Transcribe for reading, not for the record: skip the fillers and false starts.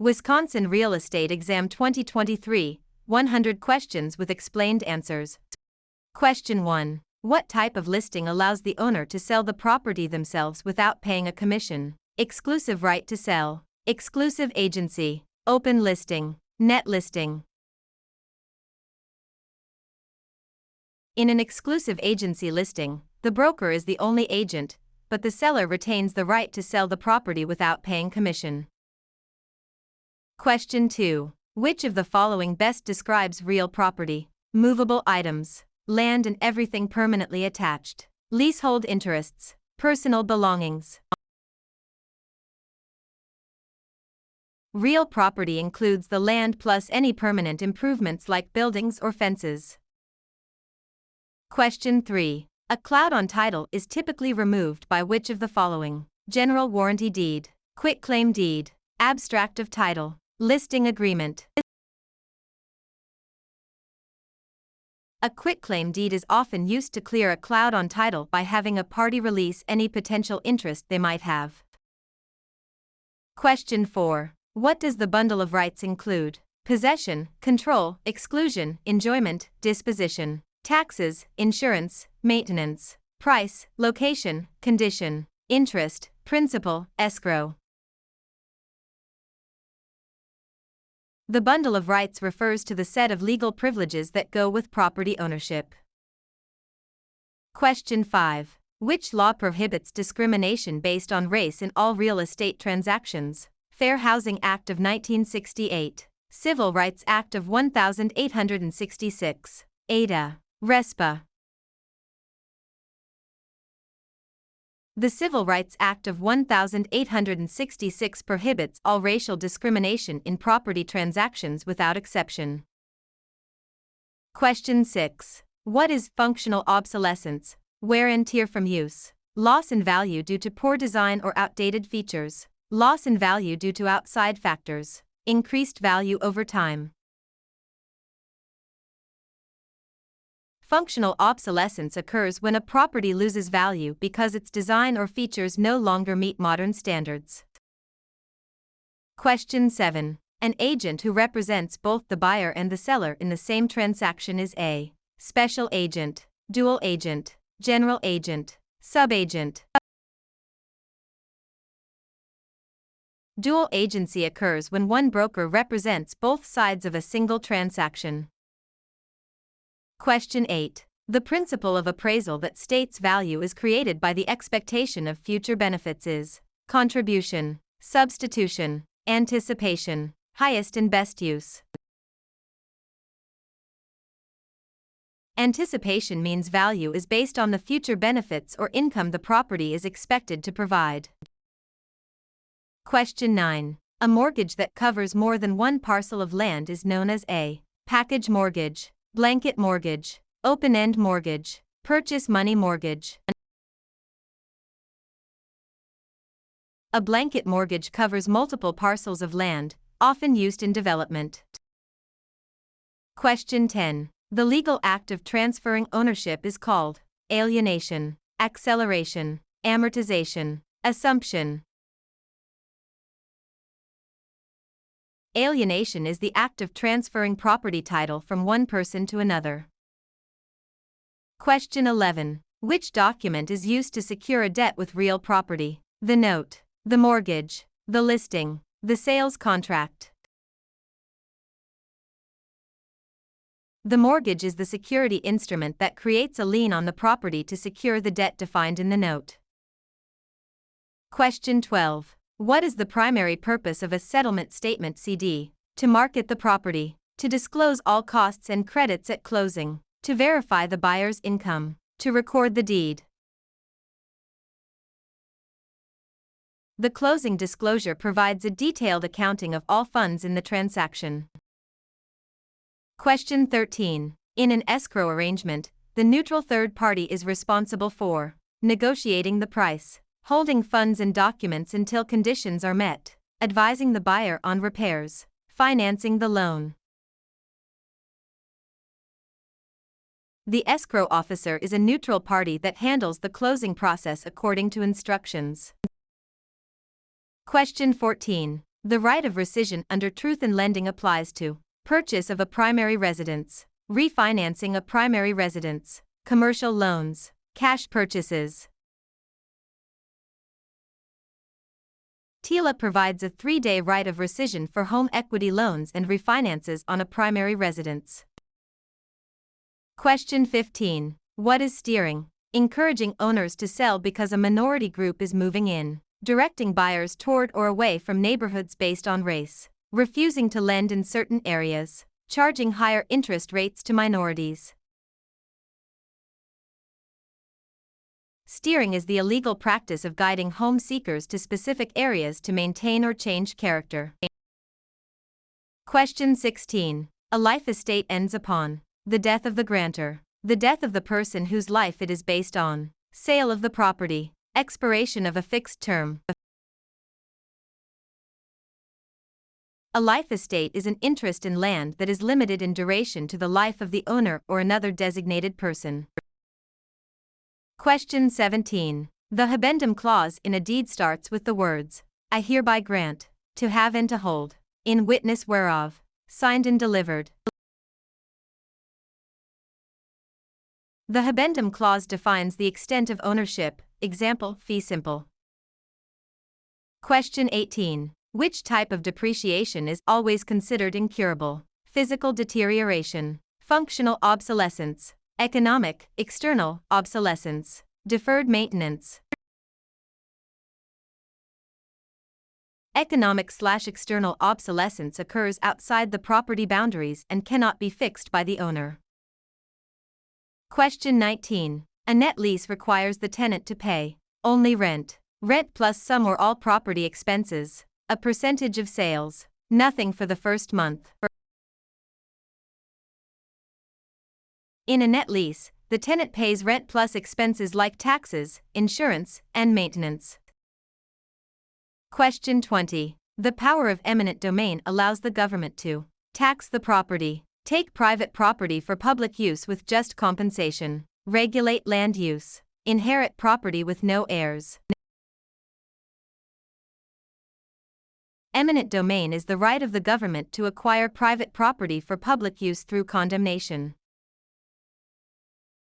Wisconsin Real Estate Exam 2023, 100 questions with explained answers. Question 1. What type of listing allows the owner to sell the property themselves without paying a commission? Exclusive right to sell, exclusive agency, open listing, net listing. In an exclusive agency listing, the broker is the only agent, but the seller retains the right to sell the property without paying commission. Question 2. Which of the following best describes real property? Movable items, land and everything permanently attached, leasehold interests, personal belongings. Real property includes the land plus any permanent improvements like buildings or fences. Question 3. A cloud on title is typically removed by which of the following? General warranty deed, quitclaim deed, abstract of title, listing agreement. A quitclaim deed is often used to clear a cloud on title by having a party release any potential interest they might have. Question 4. What does the bundle of rights include? Possession, control, exclusion, enjoyment, disposition, taxes, insurance, maintenance, price, location, condition, interest, principal, escrow. The bundle of rights refers to the set of legal privileges that go with property ownership. Question 5. Which law prohibits discrimination based on race in all real estate transactions? Fair Housing Act of 1968, Civil Rights Act of 1866, Ada, RESPA. The Civil Rights Act of 1866 prohibits all racial discrimination in property transactions without exception. Question 6. What is functional obsolescence? Wear and tear from use, loss in value due to poor design or outdated features, loss in value due to outside factors, increased value over time. Functional obsolescence occurs when a property loses value because its design or features no longer meet modern standards. Question 7. An agent who represents both the buyer and the seller in the same transaction is a special agent, dual agent, general agent, subagent. Dual agency occurs when one broker represents both sides of a single transaction. Question 8. The principle of appraisal that states value is created by the expectation of future benefits is contribution, substitution, anticipation, highest and best use. Anticipation means value is based on the future benefits or income the property is expected to provide. Question 9. A mortgage that covers more than one parcel of land is known as a package mortgage, blanket mortgage, open-end mortgage, purchase money mortgage. A blanket mortgage covers multiple parcels of land, often used in development. Question 10. The legal act of transferring ownership is called alienation, acceleration, amortization, assumption. Alienation is the act of transferring property title from one person to another. Question 11. Which document is used to secure a debt with real property? The note, the mortgage, the listing, the sales contract. The mortgage is the security instrument that creates a lien on the property to secure the debt defined in the note. Question 12. What is the primary purpose of a settlement statement CD? To market the property, to disclose all costs and credits at closing, to verify the buyer's income, to record the deed. The closing disclosure provides a detailed accounting of all funds in the transaction. Question 13. In an escrow arrangement, the neutral third party is responsible for negotiating the price, holding funds and documents until conditions are met, advising the buyer on repairs, financing the loan. The escrow officer is a neutral party that handles the closing process according to instructions. Question 14. The right of rescission under truth in lending applies to purchase of a primary residence, refinancing a primary residence, commercial loans, cash purchases. TILA provides a 3-day right of rescission for home equity loans and refinances on a primary residence. Question 15. What is steering? Encouraging owners to sell because a minority group is moving in. Directing buyers toward or away from neighborhoods based on race. Refusing to lend in certain areas. Charging higher interest rates to minorities. Steering is the illegal practice of guiding home seekers to specific areas to maintain or change character. Question 16. A life estate ends upon the death of the grantor, the death of the person whose life it is based on, sale of the property, expiration of a fixed term. A life estate is an interest in land that is limited in duration to the life of the owner or another designated person. Question 17. The habendum clause in a deed starts with the words, I hereby grant, to have and to hold, in witness whereof, signed and delivered. The habendum clause defines the extent of ownership, example, fee simple. Question 18. Which type of depreciation is always considered incurable? Physical deterioration, functional obsolescence, economic, external, obsolescence, deferred maintenance. Economic/external obsolescence occurs outside the property boundaries and cannot be fixed by the owner. Question 19. A net lease requires the tenant to pay only rent, rent plus some or all property expenses, a percentage of sales, nothing for the first month. In a net lease, the tenant pays rent plus expenses like taxes, insurance, and maintenance. Question 20. The power of eminent domain allows the government to tax the property, take private property for public use with just compensation, regulate land use, inherit property with no heirs. Eminent domain is the right of the government to acquire private property for public use through condemnation.